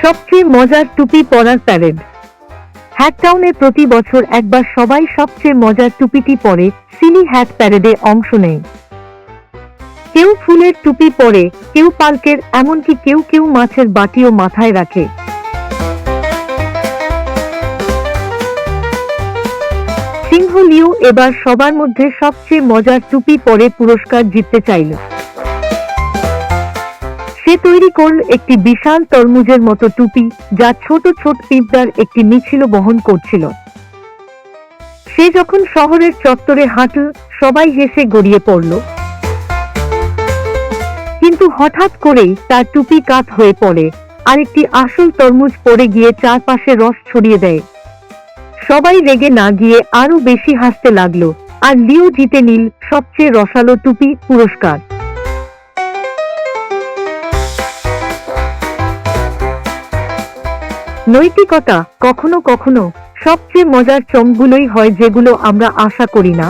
সবচেয়ে মজার টুপি পরার প্যারেড। হ্যাটটাউনে প্রতি বছর একবার সবাই সবচেয়ে মজার টুপিটি পরে সিলি হ্যাট প্যারেডে অংশ নেয়। কেউ ফুলের টুপি পরে, কেউ পালকের, এমনকি কেউ কেউ মাছের বাটিও মাথায় রাখে। সিংহ লিও এবার সবার মধ্যে সবচেয়ে মজার টুপি পরে পুরস্কার জিততে চাইল। সে তৈরি করল একটি বিশাল তরমুজের মতো টুপি, যা ছোট ছোট পিঁপড়ার একটি মিছিল বহন করছিল। সে যখন শহরের চত্বরে হাঁটল, সবাই হেসে গড়িয়ে পড়ল। কিন্তু হঠাৎ করেই তার টুপি কাত হয়ে পড়ে, আর একটি আসল তরমুজ পড়ে গিয়ে চারপাশে রস ছড়িয়ে দেয়। সবাই রেগে না গিয়ে আরো বেশি হাসতে লাগলো, আর লিও জিতে নিল সবচেয়ে রসালো টুপি পুরস্কার। নৈতিকতা। কখনো কখনো সবচেয়ে মজার চমকগুলোই হয় যেগুলো আমরা আশা করি না।